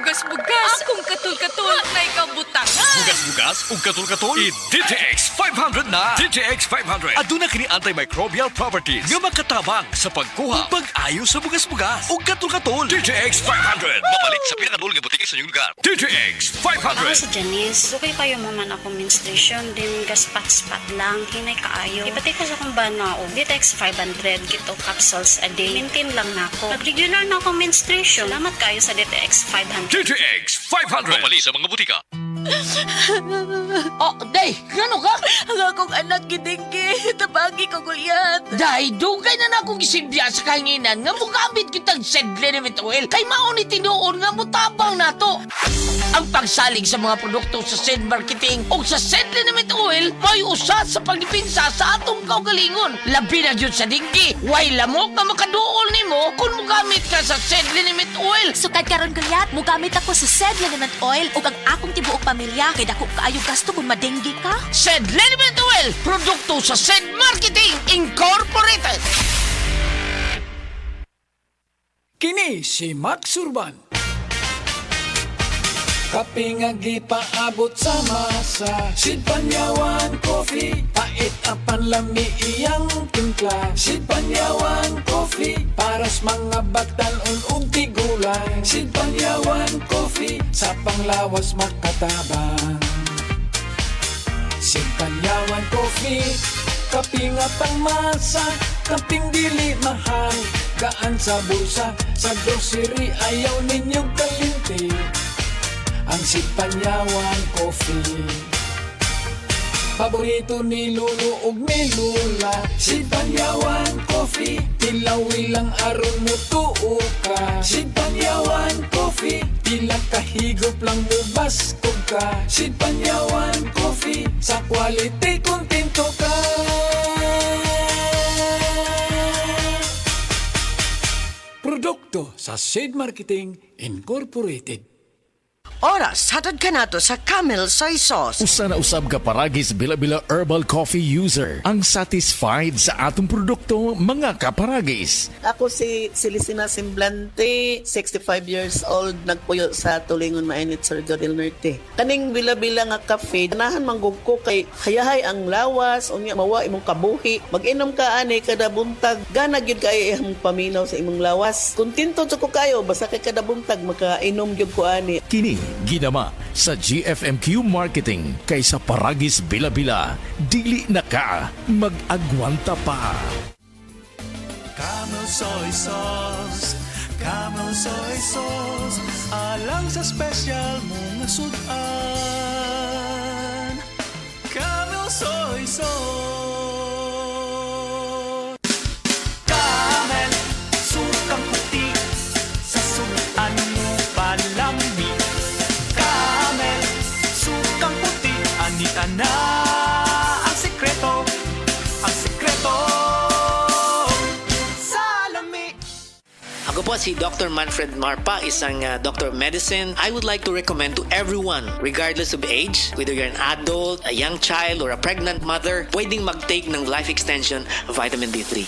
bugas-bugas. Akong katul-katul na ikabutangan. Bugas-bugas ug katul-katul i-DTX 500 na. DTX 500 aduna kini antimicrobial properties nga makatabang sa pagkuha ug pag-ayo sa bugas-bugas ug katul-katul. DTX 500 mapalit sa pinakadul nga butika sa inyong lugar. DTX Ako 500. si Janice, okay kayo mo man ako menstruation, din gaspat-spat lang, hinay kaayo. Ipati ko sa kong banao, DTX 500, gito capsules a day. Maintain lang na ako. Pag regular na akong menstruation, salamat kayo sa DTX 500. DTX 500 mapalit sa mga butika. Oh, day, gano ka? Ang akong anak gidinggi. Tabagi ko gulyat. Day, dugay na akong isilbiya sa kahinginan nga mugamit kitang sedliniment oil kay mauni tinuon nga mutabang nato. Ang pagsalig sa mga produkto sa Sed Marketing o sa Sedliniment Oil may usa sa pagdipinsa sa atong kaugalingon. Labi na yun sa dinggi. Way lamok na makaduol nimo kung mugamit ka sa Sedliniment Oil. Sukad karon gulyat, mugamit ako sa Sed Liniment Oil ug ang akong tibuok pamilya kay dako kaayo gasto kung madenggi ka. Sedliniment Oil, produkto sa Sed Marketing Incorporated. Kini si Max Urban. Kape nga gipaabot sa masa, Sid Panyawan Coffee, pait apan lami iyang timpla. Sid Panyawan Coffee, paras mga batanon ug tigulang. Sid Panyawan Coffee, sa panglawas makatabang. Sid Panyawan Coffee, kape nga pangmasa, kaping dili mahal, gaan sa bulsa, sa grocery ayaw ninyong kalimti. Ang Sid Panyawan Coffee, paborito ni Lolo ug ni Lula. Sid Panyawan Coffee, tilawi lang aron mo tuo ka. Sid Panyawan Coffee, pila kahigop lang mo baskog ka. Sid Panyawan Coffee, sa quality kontento ka. Produkto sa Sid Marketing Incorporated. Oras, hatod ka nato sa Camel Soy Sauce. Usa na usab ka paragis bila-bila herbal coffee user ang satisfied sa atong produkto mga kaparagis. Ako si Celisina Semblante, 65 years old, nagpuyo sa Tulingon Mainit, Surigao del Norte. Kaning bila-bila nga kafe, ganahan manggug ko kay hayahay ang lawas, unya mawa imong kabuhi. Mag-inom ka ani kada buntag, gana gyud kay imong paminaw sa imong lawas. Kontento jud ko kayo basta kay kada buntag makainom gyud ko ani. Kini ginama sa GFMQ Marketing kaysa paragis bila-bila dili na ka mag-agwanta pa. Camel Soy Sauce, Camel Soy Sauce, alang sa special mong sudan. Camel Soy Sauce, Camel, sukang puti, sa sudan mo palami. Camel, sukang puti, anita na ang sekreto, Ako po si Dr. Manfred Marpa, isang Doctor of Medicine. I would like to recommend to everyone, regardless of age, whether you're an adult, a young child, or a pregnant mother, pwedeng mag-take ng Life Extension Vitamin D3.